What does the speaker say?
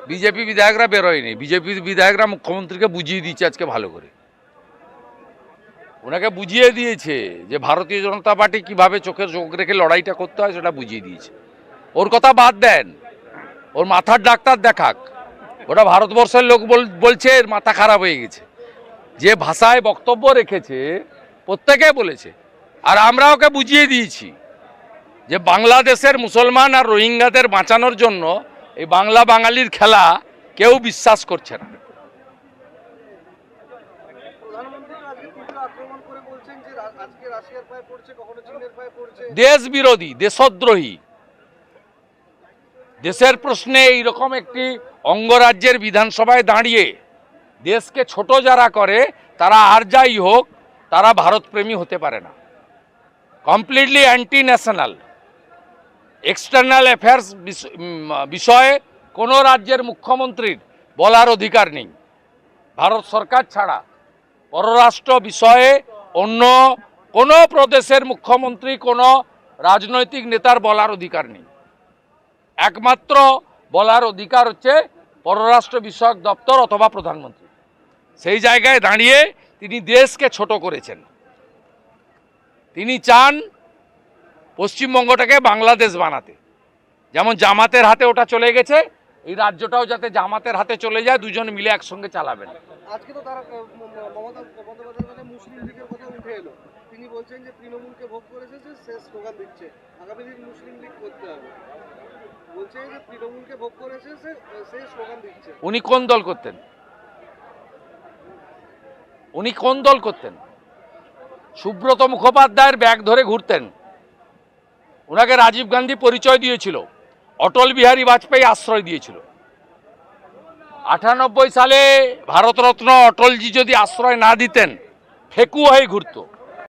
BJP বিধায়করা বেরোয়নি, BJP বিধায়করা মুখ্যমন্ত্রীকে বুঝিয়ে দিয়েছে আজকে ভালো করে, ওনাকে বুঝিয়ে দিয়েছে যে ভারতীয় জনতা পার্টি কিভাবে চোখে চোখ রেখে লড়াইটা করতে হয় সেটা বুঝিয়ে দিয়েছে। ওর কথা বাদ দেন, ওর মাথার ডাক্তার দেখাক, ওটা ভারতবর্ষের লোক বলছে এর মাথা খারাপ হয়ে গেছে। যে ভাষায় বক্তব্য রেখেছে প্রত্যেকে বলেছে, আর আমরা ওকে বুঝিয়ে দিয়েছি যে বাংলাদেশের মুসলমান আর রোহিঙ্গাদের বাঁচানোর জন্য এই বাংলা বাঙালির খেলা কেউ বিশ্বাস করছে না। দেশ বিরোধী, দেশদ্রোহী, দেশের প্রশ্নে এইরকম একটি অঙ্গরাজ্যের বিধানসভায় দাঁড়িয়ে দেশকে ছোট যারা করে তারা আর যাই হোক তারা ভারতপ্রেমী হতে পারে না। Completely anti national. External affairs বিষয়ে কোনো রাজ্যের মুখ্যমন্ত্রীর বলার অধিকার নেই, ভারত সরকার ছাড়া। পররাষ্ট্র বিষয়ে অন্য কোনো প্রদেশের মুখ্যমন্ত্রী কোনো রাজনৈতিক নেতার বলার অধিকার নেই। একমাত্র বলার অধিকার হচ্ছে পররাষ্ট্র বিষয়ক দপ্তর অথবা প্রধানমন্ত্রী। সেই জায়গায় দাঁড়িয়ে তিনি দেশকে ছোট করেছেন। তিনি চান পশ্চিমবঙ্গটাকে বাংলাদেশ বানাতে। যেমন জামাতের হাতে ওটা চলে গেছে, এই রাজ্যটাও যাতে জামাতের হাতে চলে যায়, দুজন মিলে একসঙ্গে চালাবেন। আজকে তো তারা মমতা বন্দ্যোপাধ্যায় মুসলিম লীগের কথা উঠে এলো, তিনি বলছেন যে তৃণমূলকে ভোগ করেছে, সে স্লোগান দিচ্ছে আগামী দিন মুসলিম লীগ করতে হবে। বলছে যে তৃণমূলকে ভোগ করেছে, সে স্লোগান দিচ্ছে। উনি কোন দল করতেন? উনি কোন দল করতেন? সুব্রত মুখোপাধ্যায়ের ব্যাগ ধরে ঘুরতেন। ওনাকে রাজীব গান্ধী পরিচয় দিয়েছিল, অটল বিহারী বাজপেয়ী আশ্রয় দিয়েছিল। 98 সালে ভারতরত্ন অটলজি যদি আশ্রয় না দিতেন, ফেকু হয়ে ঘুরতো।